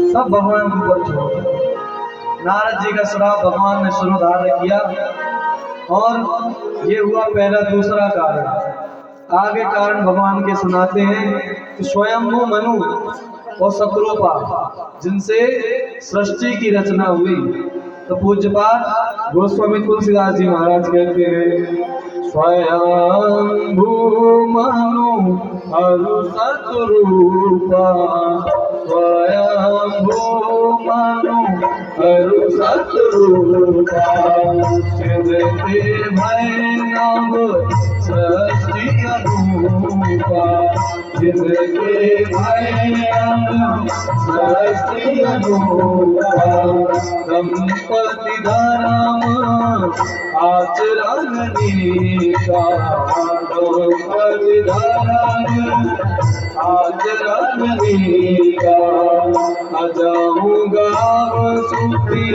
सब भगवान के ऊपर छोड़ दो। नारद जी का श्राप भगवान ने शुरू धारण किया और ये हुआ पहला। दूसरा कारण, आगे कारण भगवान के सुनाते हैं कि स्वयंभू मनु और शत्रुपा जिनसे सृष्टि की रचना हुई। तो पूज्यपाद गोस्वामी तुलसीदास जी महाराज कहते हैं, स्वयंभू मनु और शत्रुपा, स्वयंभू मनु और शत्रुपा, सिद्धते भैरव सृष्टि अनूपा, जिनके भैरव सृष्टि अनूपा, संपत्ति धर्म आचरण नीका, संपत्ति धर्म आचरण नीका, अजाऊ गाव सुखी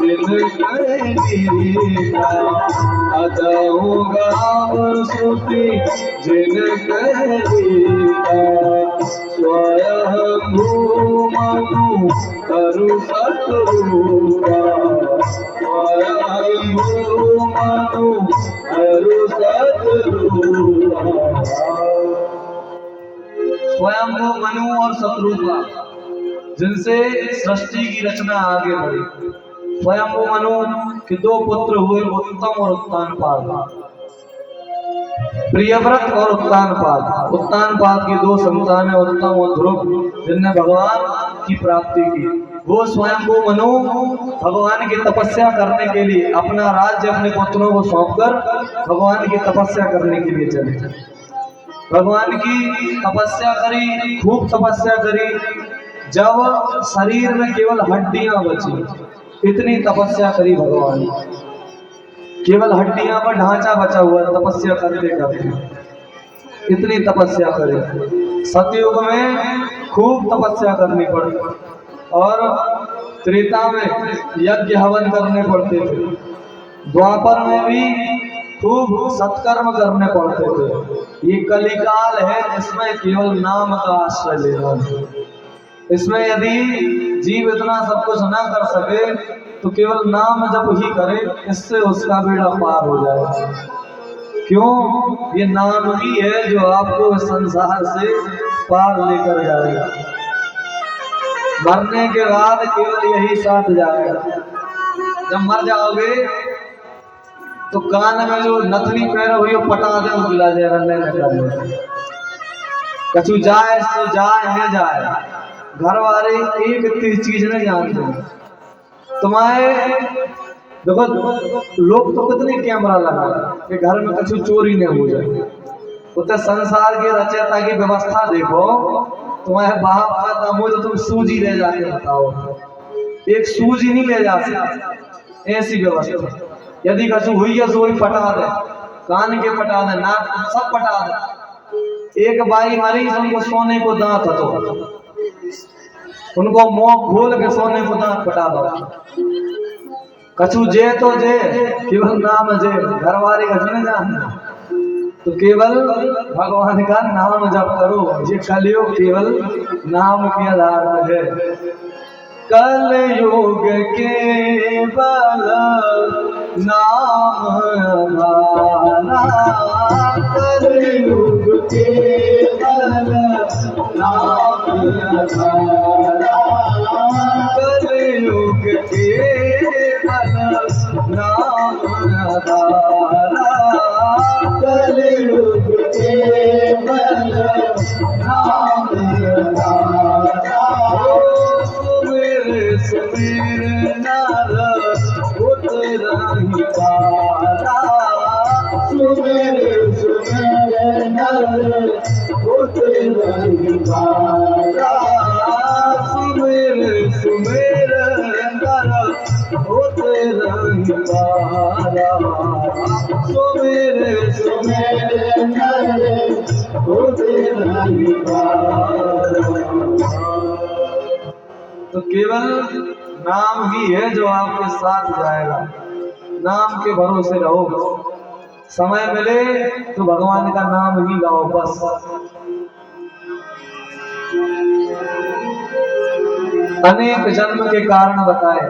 जिनके नीका, अजाऊ गाव सुखी जिनके नीका, स्वयंभू मनु करु शत्रुपा, स्वयंभू मनु करु शत्रुपा। स्वयंभू मनु और शत्रुपा जिनसे सृष्टि की रचना आगे बढ़ी। स्वयंभू मनु के दो पुत्र हुए, उत्तम और उत्तानपाद, प्रियव्रत और उत्तानपाद। उत्तानपाद की दो संतानें उत्तम और ध्रुव, जिनने भगवान की प्राप्ति की। वो स्वयंभू मनु भगवान की तपस्या करने के लिए अपना राज्य अपने पुत्रों को सौंपकर भगवान की तपस्या करने के लिए चले। भगवान की तपस्या करी, खूब तपस्या करी। जब शरीर में केवल हड्डियां बची, इतनी तपस्या करी भगवान, केवल हड्डियां पर ढांचा बचा हुआ तपस्या करते करते, इतनी तपस्या करे। सतयुग में खूब तपस्या करनी पड़ी और त्रेता में यज्ञ हवन करने पड़ते थे। द्वापर में भी खूब सत्कर्म करने पड़ते थे। ये कलिकाल है, इसमें केवल नाम का आश्रय लेना है। इसमें यदि जीव इतना सब कुछ ना कर सके तो केवल नाम जप ही करे, इससे उसका बेड़ा पार हो जाएगा। क्यों? ये नाम ही है जो आपको संसार से पार लेकर जाएगा। मरने के बाद केवल यही साथ जाएगा। जब मर जाओगे तो कान में जो नथनी पैर हुई पटा दे, उगला जाए, कछु जाए तो जाए न जाए। घर वाले एक इतनी चीज नहीं जानते। तुम्हारे देखो, लोग तो कितने कैमरा लगा कि घर में कछु चोरी नहीं हो जाए। तो संसार के रचयिता की व्यवस्था देखो। तुम्हारे बाप का काम हो तो तुम सूजी ले जाके बताओ, एक सूजी नहीं ले जा सकते। ऐसी व्यवस्था। यदि कछु हुई है तो वही पटा दे, कान के पटा दे, नाक सब पटा दे। एक बाई मरी, उनको सोने को दांत तो उनको मुंह खोल के सोने को दांत पटा दो। कछु जे तो जे, केवल नाम जे। घर वाले कछु नहीं जानते, तो केवल भगवान का नाम जप करो। ये कलयुग केवल नाम के आधार पर है। कलयुग केवल नाम हमारा, कलयुग केवल नाम हमारा, कलयुग केवल नाम हमारा, कलयुग केवल नाम हमारा। सुमेर नर उतरा ही पारा, सुमेर नर उतरा ही पारा, सुमेर नर उतरा ही पारा, सुमेर नर उतरा ही पारा। तो केवल नाम ही है जो आपके साथ जाएगा। नाम के भरोसे रहो। समय मिले तो भगवान का नाम ही गाओ बस। अनेक जन्म के कारण बताए।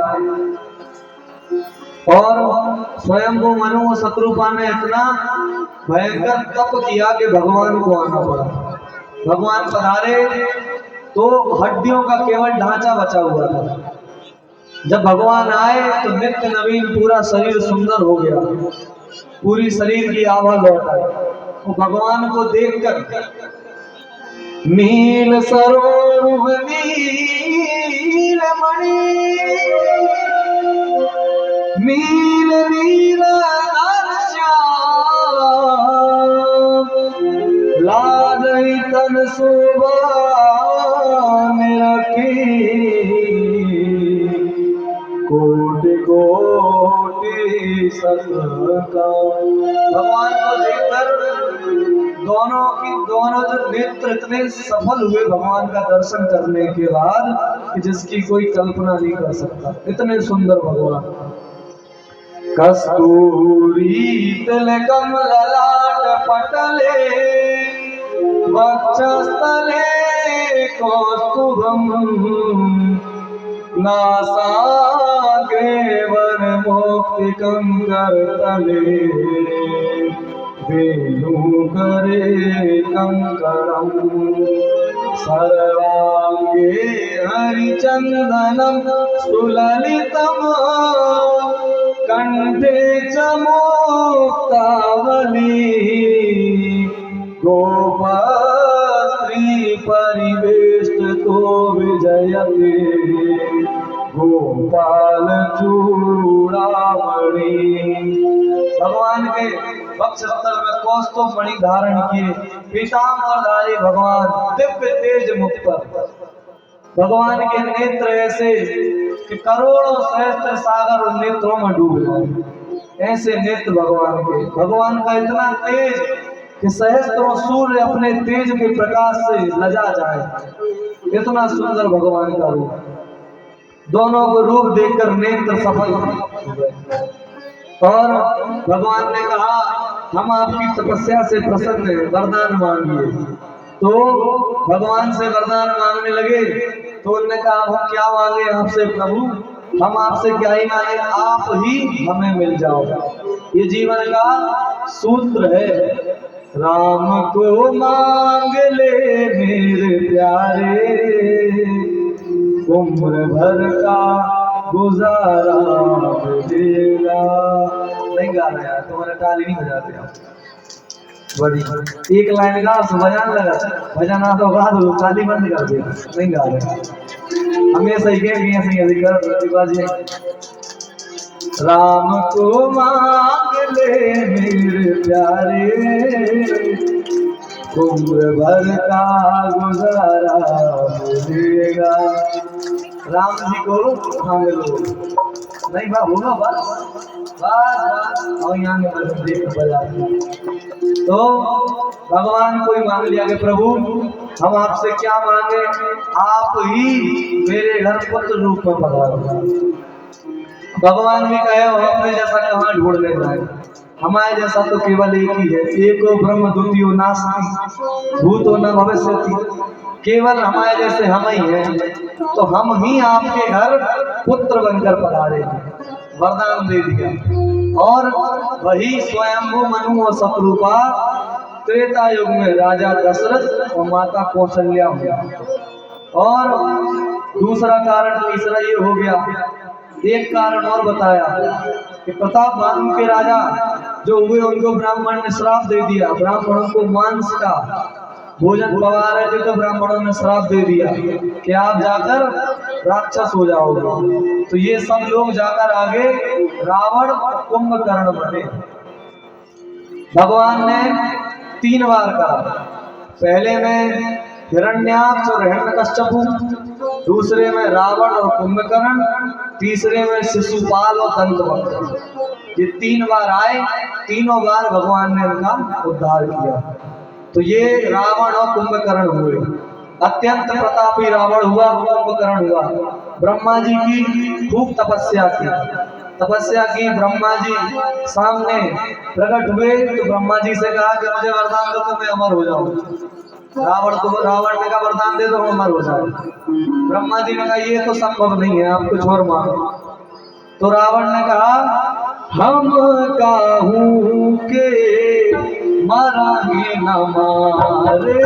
और स्वयं को मनु और शत्रुपा ने इतना भयंकर तप किया कि भगवान को आना पड़ा। भगवान पधारे तो हड्डियों का केवल ढांचा बचा हुआ था। जब भगवान आए तो नित्य नवीन पूरा शरीर सुंदर हो गया, पूरी शरीर की आभा लौट आई। तो भगवान को देखकर नील सरोवर नील मणि नील नील लादई तन शोभा रखी कोटि कोटि सत्का। भगवान को देखकर दोनों नेत्र इतने सफल हुए भगवान का दर्शन करने के बाद कि जिसकी कोई कल्पना नहीं कर सकता। इतने सुंदर भगवान। कस्तूरी तिलकम ललाट पटले वक्षस्थले कौस्तुभम नासाग्रे वरमौक्तिकं करतले वेणुकरे कंकणम् सर्वांगे हरिचंदनं सुललितम् कंठे च मुक्तावली गोपस्त्री परिवेष्टितो विजयते गोपाल चूड़ामणि। भगवान के वक्षस्थल में कौस्तुभ मणि धारण किए पीतांबरधारी भगवान दिव्य तेज मुक्त। भगवान के नेत्र ऐसे कि करोड़ों सहस्त्र सागर उन नेत्रों में डूब जाए, ऐसे नेत्र भगवान के। भगवान का इतना तेज कि सहस्त्रों सूर्य अपने तेज के प्रकाश से लजा जाए, इतना सुंदर भगवान का रूप। दोनों को रूप देखकर नेत्र सफल हो गए। और भगवान ने कहा हम आपकी तपस्या से प्रसन्न हैं, वरदान मांगिए। तो भगवान से वरदान मांगने लगे तो उन्होंने कहा हम क्या मांगे आपसे प्रभु, हम आपसे क्या ही मांगे, आप ही हमें मिल जाओ। ये जीवन का सूत्र है। राम को मांग ले मेरे प्यारे उम्र भर का गुजारा देगा। नहीं गा रहे यार, तुम्हारे ताली नहीं बजाते आप। बड़ी एक लाइन गा भजन लगा, भजन आ तो गा दो, ताली बंद कर दे। नहीं गा रहे हमेशा ही कर राम को मांग ले मेरे प्यारे उम्र भर का गुजारा मिलेगा। राम जी को मांग लो। नहीं बा होगा बस बस और यहाँ देख बजा। तो भगवान को ही मांग लिया कि प्रभु हम आपसे क्या मांगे, आप ही मेरे घर पुत्र रूप में पधारो। भगवान भी कहे अपने जैसा कहाँ ढूंढने जाए, हमारे जैसा तो केवल एक ही है, एको ब्रह्म द्वितीयो नास्ति भूतो न भविष्यति। केवल हमारे जैसे हम ही हैं, तो हम ही आपके घर पुत्र बनकर पधारे। वरदान दे दिया। और वही स्वयंभू मनु और शत्रुपा त्रेता युग में राजा दशरथ और माता कौशल्या हुआ। और दूसरा कारण तीसरा ये हो गया। एक कारण और बताया कि प्रताप भानु के राजा जो हुए उनको ब्राह्मण ने श्राप दे दिया। ब्राह्मणों को मांस का भोजन पवा रहे थे तो ब्राह्मणों ने श्राप दे दिया कि आप जाकर राक्षस हो जाओगे। तो ये सब लोग जाकर आगे रावण कुंभकर्ण बने। भगवान ने 3 बार कहा। पहले में हिरण्याक्ष और हिरण्यकश्यपु, दूसरे में रावण और कुंभकर्ण, तीसरे में शिशुपाल और दंतवक्र। ये 3 बार आए, तीनों बार भगवान ने इनका उद्धार किया। तो ये रावण और कुंभकर्ण हुए। अत्यंत प्रतापी रावण हुआ, कुंभकर्ण हुआ। ब्रह्मा जी की खूब तपस्या की ब्रह्मा जी सामने प्रकट हुए तो ब्रह्मा जी से कहा कि मुझे वरदान दो तो मैं अमर हो जाऊं। रावण ने कहा वरदान दे दो हम अमर हो जाए। ब्रह्मा जी ने कहा ये तो संभव नहीं है, आप कुछ और मांगो। तो रावण ने कहा हम काहू के मरांगे न मारे,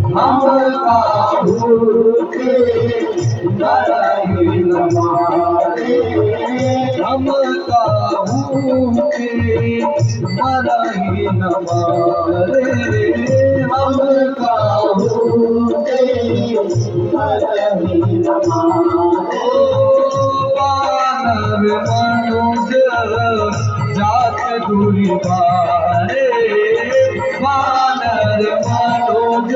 हम काहू के मरांगे न मारे, हम काहू के मरांगे न मारे, हम काहू के मरांगे न मारे। वानर मनुज जात दूरी बारे, वानर मनुज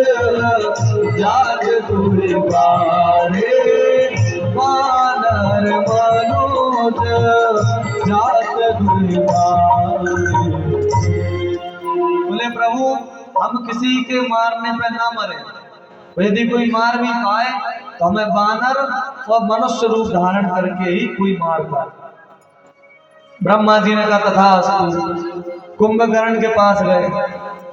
जात दूरी बारे, वानर मनुज जात दूरी बारे। बोले प्रभु हम किसी के मारने पे ना मरे, यदि कोई मार भी पाए तो हमें वानर और मनुष्य रूप धारण करके ही कोई मार पाए। ब्रह्मा जी ने कहा तथास्तु। कुंभकर्ण के पास गए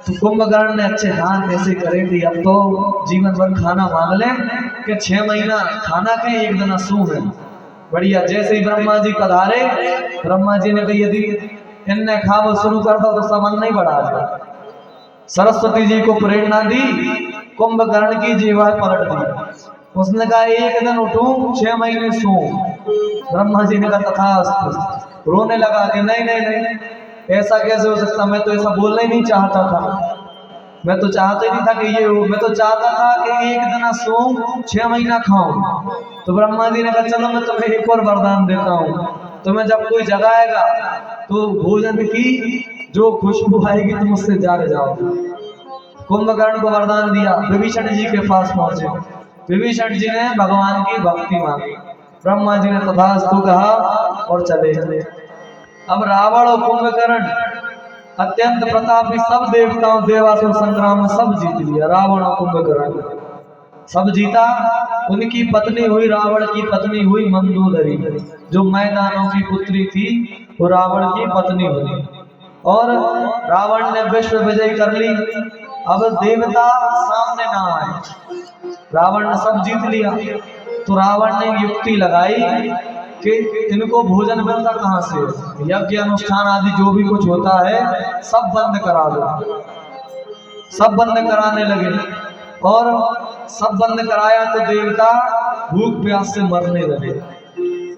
तो कुंभकर्ण ने अच्छे दान कैसे करे थे, अब तो जीवन भर खाना मांग ले कि 6 महीना खाना खाए 1 दिन सू है बढ़िया। जैसे ही ब्रह्मा जी पधारे, ब्रह्मा जी ने कहा यदि इनने खावा शुरू कर दो तो सामान नहीं बढ़ा। सरस्वती जी को प्रेरणा दी, कुंभकर्ण की जीवा पलट दी। उसने कहा 1 दिन उठूं 6 महीने सो। ब्रह्मा जी ने कहा तथास्तु। रोने लगा कि नहीं नहीं नहीं ऐसा कैसे हो सकता, मैं तो ऐसा बोलना ही नहीं चाहता था, मैं तो चाहता ही नहीं था कि ये हो, मैं तो चाहता था कि 1 दिन सो 6 महीना खाऊं। तो ब्रह्मा जी ने कहा चलो मैं तुम्हें एक और वरदान देता हूँ, तुम्हें जब कोई जगाएगा तो भोजन की जो खुशबू आएगी तुम उससे जाग जाओ। कुंभकर्ण को वरदान दिया। विभीषण जी के पास पहुंचे, विभीषण जी ने भगवान की भक्ति मांगी, ब्रह्मा जी ने तथास्तु कहा और चले चले। अब रावण और कुंभकर्ण अत्यंत प्रतापी, सब देवताओं देवासुर संग्राम में सब जीत लिया। रावण और कुंभकर्ण सब जीता। उनकी पत्नी हुई, रावण की पत्नी हुई मंदोदरी, जो मैदानों की पुत्री थी वो रावण की पत्नी हुई। और रावण ने विश्व विजय कर ली। अब देवता सामने ना आए, रावण ने सब जीत लिया। तो रावण ने युक्ति लगाई कि इनको भोजन मिलता कहाँ से, यज्ञ अनुष्ठान आदि जो भी कुछ होता है सब बंद करा दो। सब बंद कराने लगे और सब बंद कराया तो देवता भूख प्यास से मरने लगे।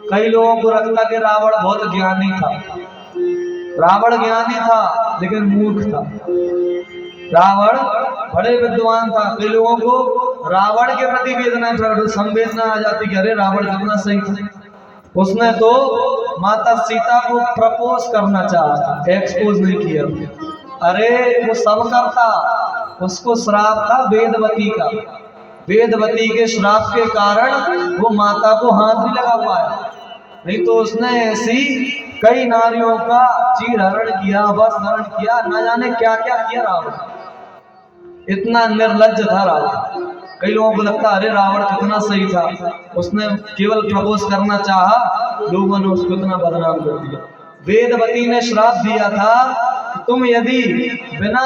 कई लोगों को लगता कि रावण बहुत ज्ञानी था, रावण ज्ञानी था लेकिन मूर्ख था। रावण बड़े विद्वान था। कई लोगों को रावण के प्रति वेदना संवेदना आ जाती कि अरे रावण कितना सही था, उसने तो माता सीता को प्रपोज करना चाहा था, एक्सपोज नहीं किया। अरे वो सब करता, उसको श्राप था वेदवती का, वेदवती के श्राप के कारण वो माता को हाथ भी लगा पाया, नहीं तो उसने ऐसी कई नारियों का चीर हरण किया, बस हरण किया, ना जाने क्या क्या किया रावण। इतना निर्लज्ज था रावण। कई लोगों को लगता अरे रावण कितना सही था, उसने केवल प्रपोज करना चाहा, लोगों ने उसको इतना बदनाम कर दिया। वेदवती ने श्राप दिया था तुम यदि बिना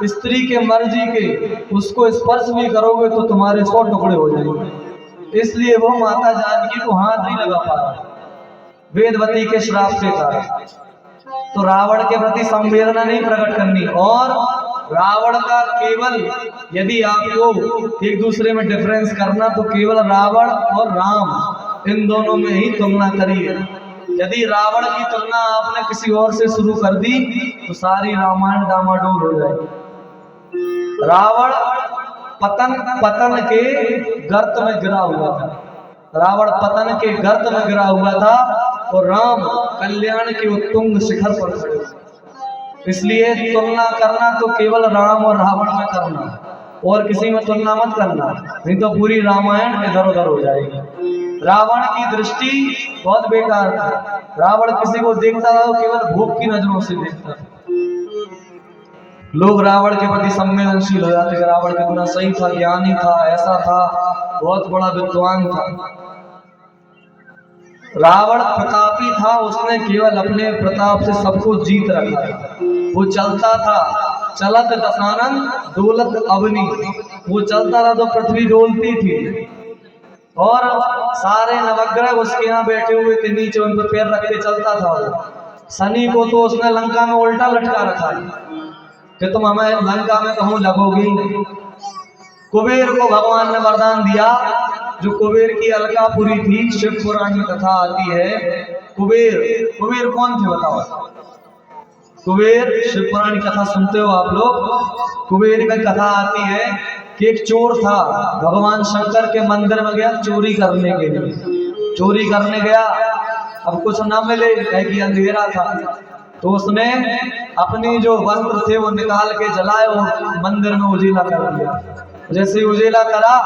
स्त्री के मर्जी के उसको स्पर्श भी करोगे तो तुम्हारे 100 टुकड़े हो जाएंगे। इसलिए वो माता जानकी को हाथ नहीं लगा पाया वेदवती के श्राप के कारण। तो रावण के प्रति संवेदना नहीं प्रकट करनी। और रावण का केवल यदि आपको एक दूसरे में डिफरेंस करना तो केवल रावण और राम इन दोनों में ही तुलना करिए। यदि रावण की तुलना आपने किसी और से शुरू कर दी तो सारी रामायण डामाडोल हो जाएगी। रावण पतन के गर्त में गिरा हुआ था, रावण पतन के गर्त में गिरा हुआ था और राम कल्याण के उत्तुंग शिखर पर खड़े। इसलिए तुलना करना तो केवल राम और रावण में करना, और किसी में तुलना मत करना, नहीं तो पूरी रामायण इधर उधर हो जाएगी। रावण की दृष्टि बहुत बेकार थी। रावण किसी को देखता था तो केवल भोग की नजरों से देखता था। लोग रावण के प्रति संवेदनशील हो जाते, रावण कितना सही था, ज्ञानी था, ऐसा था, बहुत बड़ा विद्वान था। रावण प्रतापी था, उसने केवल अपने प्रताप से सबको जीत रखा। वो चलता था चलत दशानन डोलत अवनी, वो चलता रहा तो पृथ्वी डोलती थी और सारे नवग्रह उसके यहाँ बैठे हुए थे, नीचे उन पर पैर रख के चलता था वो। शनि को तो उसने लंका में उल्टा लटका रखा है कि तुम हमें लंका में कहूँ लगोगी। कुबेर को भगवान ने वरदान दिया, जो कुबेर की अलकापुरी थी, शिव पुराण में कथा आती है। कुबेर कुबेर कौन थे बताओ? कुबेर शिव पुराण की कथा सुनते हो आप लोग? कुबेर की कथा आती है कि एक चोर था, भगवान शंकर के मंदिर में गया चोरी करने के लिए। चोरी करने गया, अब कुछ ना मिले कि अंधेरा था, तो उसने अपनी जो वस्त्र थे वो निकाल के जलाए और मंदिर में उजीला कर दिया। जैसे उजीला करा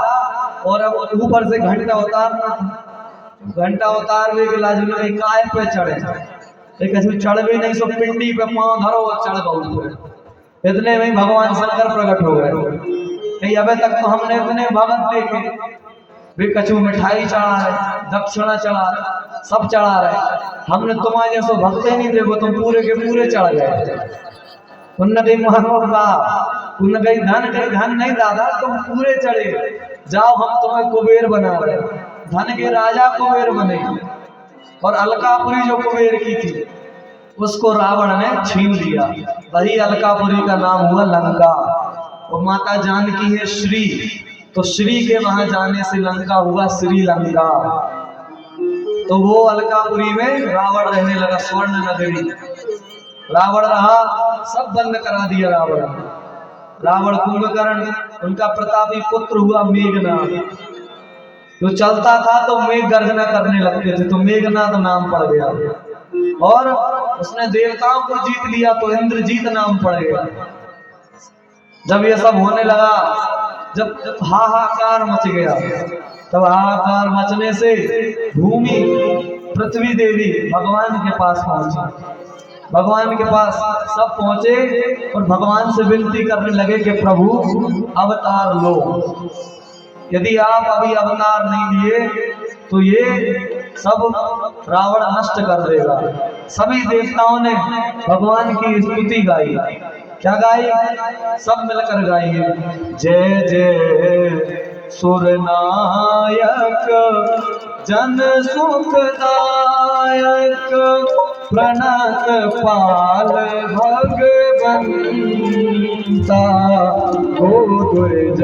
और अब ऊपर से घंटा उतारना था, घंटा उतारने के लाज में काय पे चढ़े, लेकिन चढ़ भी नहीं, सो पिंडी पे पांव धरो और चढ़ बहुत। इतने में भगवान शंकर प्रकट हो गए। अबे तक तो हमने इतने भगत देखे, वे कछु मिठाई चढ़ा रहे, दक्षिणा चढ़ा रहे, सब चढ़ा रहे, हमने तुम्हारे जैसे भक्त ही नहीं देखो, तुम पूरे के पूरे चढ़ गए। उन्होंने कही महानोगा, उन्होंने कही धन नहीं दादा, तुम पूरे चढ़े, जाओ हम तुम्हें कुबेर बना रहे, धन के राजा कुबेर बने। और अलकापुरी जो कुबेर की थी उसको रावण ने छीन लिया, वही अलकापुरी का नाम हुआ लंका। और माता जानकी है श्री, तो श्री के वहां जाने से लंका हुआ श्रीलंका। तो वो अलकापुरी में रावण रहने लगा, स्वर्ण नगरी। रावण रहा, सब बंद करा दिया रावण। रावण कुंभकर्ण, उनका प्रतापी पुत्र हुआ मेघनाथ। जो चलता था तो मेघ गर्जना करने लगते थे, तो मेघनाथ नाम पड़ गया। और उसने देवताओं को जीत लिया तो इंद्रजीत नाम पड़ गया। जब ये सब होने लगा, जब हाहाकार मच गया, तब हाहाकार मचने से भूमि पृथ्वी देवी भगवान के पास पहुंची। भगवान के पास सब पहुंचे और भगवान से विनती करने लगे कि प्रभु अवतार लो, यदि आप अभी अवतार नहीं लिए तो ये सब रावण नष्ट कर देगा। सभी देवताओं ने भगवान की स्तुति गाई। क्या गाई? सब मिलकर गाइए, जय जय सुरनायक जन सुखदायक प्रणत पाल भगवंता हो दुर्ज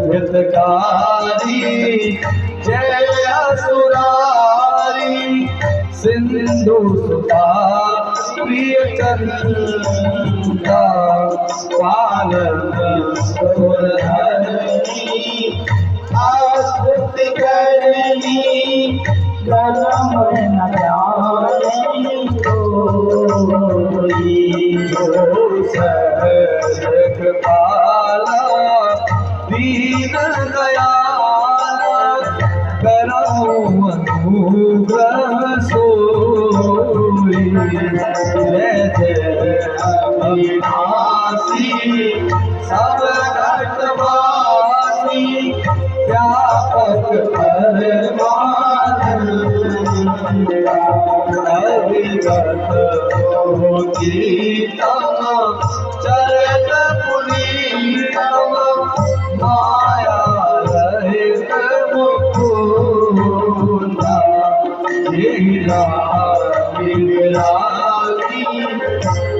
हितकारी जय असुरारी सिंधु सुता प्रिय चंदा पालक आस्तुति करनी गरम नयानी कृपाला दीन दयाल करो अनुग्रह सोई जय जय अविनाशी सब घटवासी व्यापक अविगत चरित पुनीतम माया रहित मुकुंदा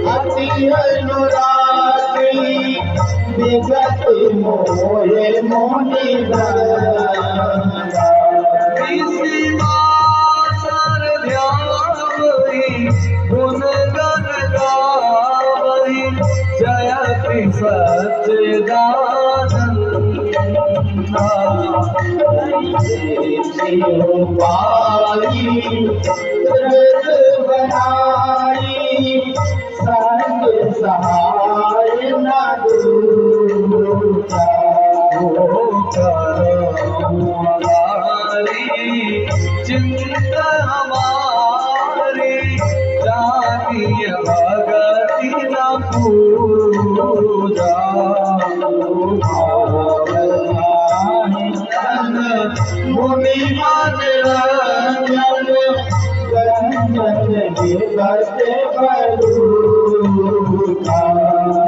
अति अनुरागी विगत मोहे मोहि गुण गण गावहि जयति सच्चिदानंद बनाई संग सहाय न दूजा चिंता हमारी जानिए भगति न पूजा मुनि मन रंजन गंजन विगत बलूता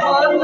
मन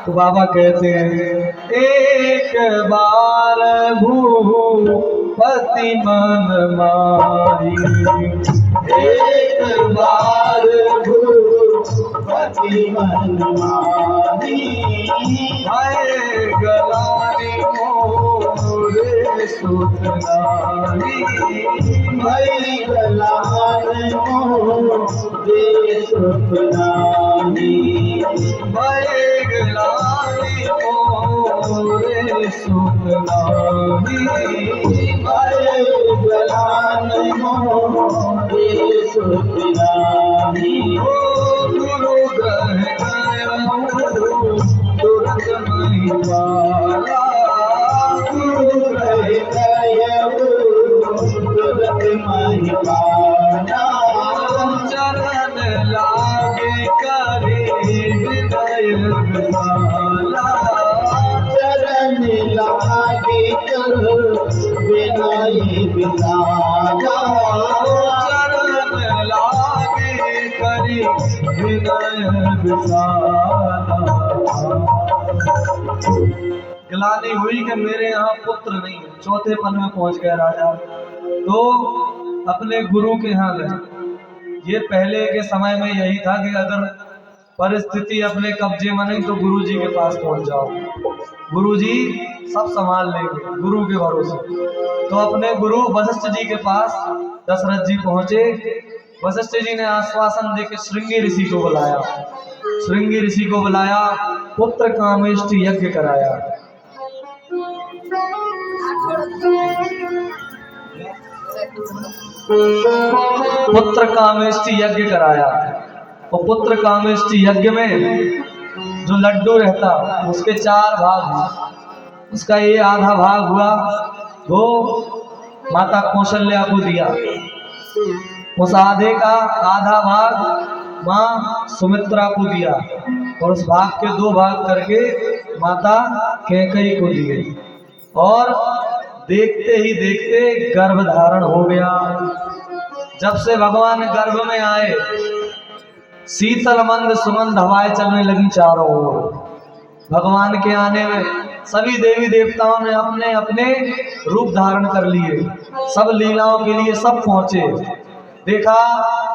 तो बाबा कहते हैं एक बार भूपति मन माही, एक बार भूपति मन माही, भय गलानी मोरे सुत नारी, भय गलानी मोरे सुत नारी, भय गलानी मोरे सुत नारी, भय गलानी मोरे सुत नारी। ओ गुरु ग्रह तुरंत महिमाला, गुरु गए तुरंत महिमाना, चरण लागे करे विनय विशाला, चरण लागे कर विनय विशाला, चरण लागे करे विनय विशाला। गिलानी हुई कि मेरे यहाँ पुत्र नहीं है, चौथे पन में पहुंच गया राजा, तो अपने गुरु के यहाँ गए। ये पहले के समय में यही था कि अगर परिस्थिति अपने कब्जे में नहीं तो गुरुजी के पास पहुंच जाओ, गुरुजी सब संभाल लेंगे, गुरु के भरोसे। तो अपने गुरु वशिष्ठ जी के पास दशरथ जी पहुंचे। वशिष्ठ जी ने आश्वासन देकर श्रृंगी ऋषि को बुलाया, श्रृंगी ऋषि को बुलाया, पुत्र कामेष्टि यज्ञ कराया। पुत्र कामेष्टि यज्ञ कराया, और पुत्र कामेष्टि यज्ञ में जो लड्डू रहता उसके 4 भाग हुए। उसका ये आधा भाग हुआ वो माता कौशल्या को दिया, उस आधे का आधा भाग माँ सुमित्रा को दिया, और उस भाग के 2 भाग करके माता कैकेयी को दिए। और देखते ही देखते गर्भ धारण हो गया। जब से भगवान गर्भ में आए शीतल मंद सुगंध हवाएं चलने लगी चारों ओर। भगवान के आने में सभी देवी देवताओं ने अपने अपने रूप धारण कर लिए, सब लीलाओं के लिए सब पहुंचे। देखा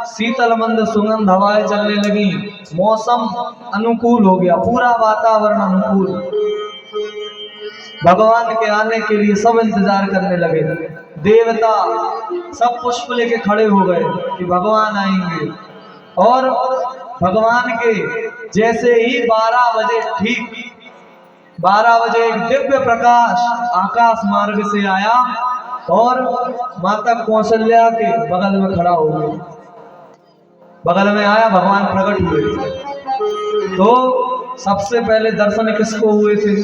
शीतल मंद सुगंध हवाएं चलने लगी, मौसम अनुकूल हो गया, पूरा वातावरण अनुकूल। भगवान के आने के लिए सब इंतजार करने लगे। देवता सब पुष्प लेके खड़े हो गए कि भगवान आएंगे। और भगवान के जैसे ही 12 बजे, ठीक 12 बजे एक दिव्य प्रकाश आकाश मार्ग से आया और माता कौशल्या के बगल में खड़ा हो गया। बगल में आया, भगवान प्रकट हुए। तो सबसे पहले दर्शन किसको हुए थे?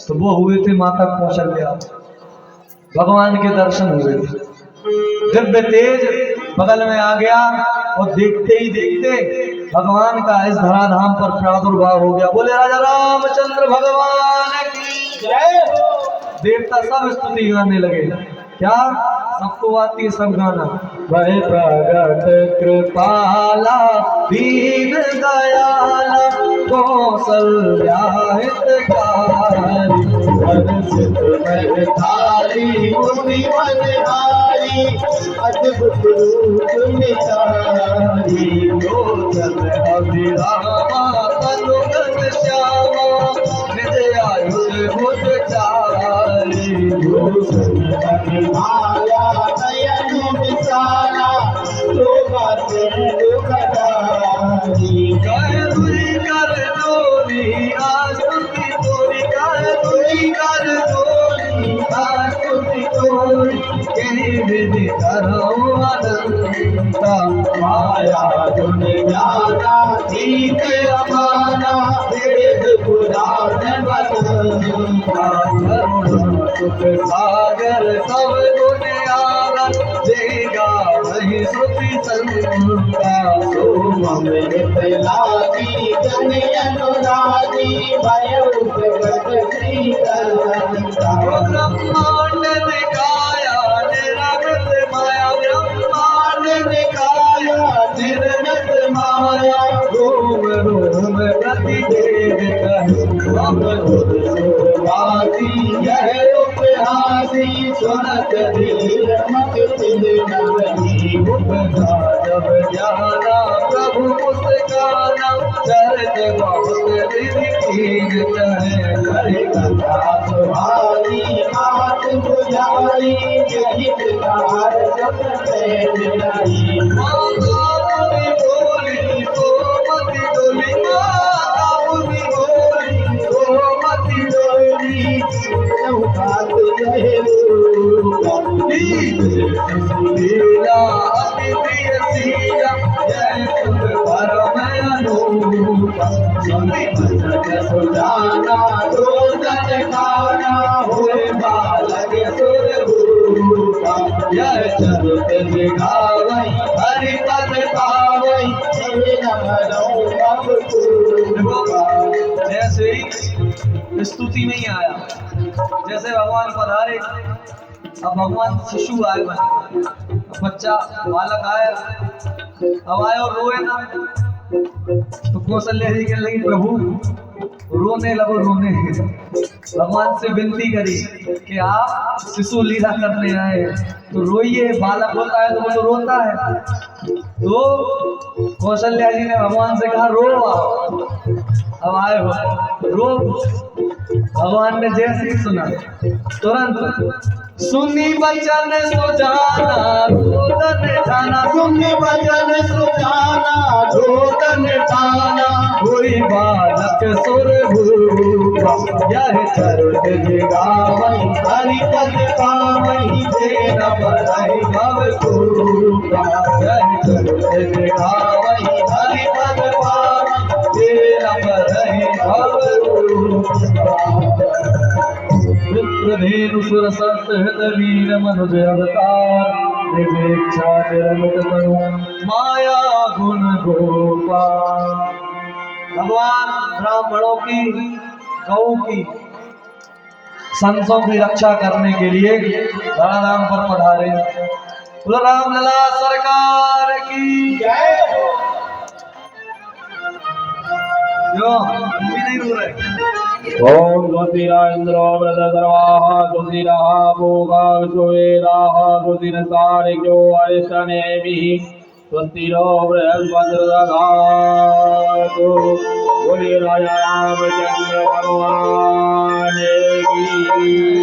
तो वो हुए थे माता कौशल्या। भगवान के दर्शन हुए थे, दिव्य तेज बगल में आ गया, और देखते ही देखते भगवान का इस धराधाम पर प्रादुर्भाव हो गया। बोले राजा रामचंद्र भगवान की जय। देवता सब स्तुति गाने लगे। क्या सबको आती है सब गाना? वह प्रगट कृपाला दीन दयाला कौशल्या हितकारी, हर्षित मन धारी मुनि मनहारी, अद्भुत रूप निधारी, लोचन अभिरामा तनु घनश्यामा, निज आयुष भुज चारी। माया नयन विशाला, शोभा दुखदारी, गाय तुरी कर डोली आस्तुति तोरी, गाय तुरी कर डोली आस्तुति तोरी, कहीं विधि करो अनंता, माया दुनियाना ठीक अमाना, वेद पुराण बतंता, सुख सागर सब गुण आगर, देगा वही श्रुति संता। अमृत लागी जन अनुरागी, भय जगत श्रीकंता, ब्रह्मांड दिखाया निरगत माया, ब्रह्मांड दिखाया निर्गत माया, रोम रोम प्रति देव कहे सुरवासी यह उपहासी सुनत धीर मत तिल नवनी उपजा जब जाना प्रभु मुस्काना चरत बहुत विधि कीर्तन हरे कथा सुहानी हाथ बुझाई यही प्रकार सब मिलाई माता मुनि बोली तो मति डोली माता मुनि बोली तो मति डोली बात यह लीला अति प्रिय सीला जय सुख परम अनूप सुनी भजन सुजाना रोदन खाना हुए बालक सुर भूपा जय चरुत गावई हरि पद पावई नमो अब पूर्वा जैसे ही स्तुति में ही आया जैसे भगवान पधारे अब भगवान शिशु आए बने बच्चा बालक आया अब आए और रोए ना तो कौशल्या जी कहने लगी प्रभु रोने लगो रोने भगवान से विनती करी कि आप शिशु लीला करने आए तो रोइए बालक होता है तो वो तो रोता है तो कौशल्या जी ने भगवान से कहा रो आओ अब आए हो रो भगवान ने जैसे ही सुना तुरंत सुनी बचन सुजाना रोदन ठाना सुनी भजन सुजाना रोदन ठाना हुई बालक सुर भूपा यह चरुत गावई हरि पद पावई तेरा बड़ाई भव सूपा यह चरुत गावई हरि पद पावई तेरा बड़ाई भव विप्रधेनु सुर संत वीर मनुज अवतार निवेक्षा निरमित तनु माया गुण गोपाल भगवान ब्राह्मणों की गौ की संतों की रक्षा करने के लिए धराधाम पर पधारे बोलो रामलला सरकार की जय हो जो भी नहीं रो रहे ओम ज्योतिरा इंद्रो व्रतधर्वाः ज्योतिरः भोगा सुवेदाः ज्योतिरसारिक्यो अरिष्टनेमिः स्वस्तिरो बृहस्पतिर्दधातु बोलिए राजा रामचंद्र भगवान की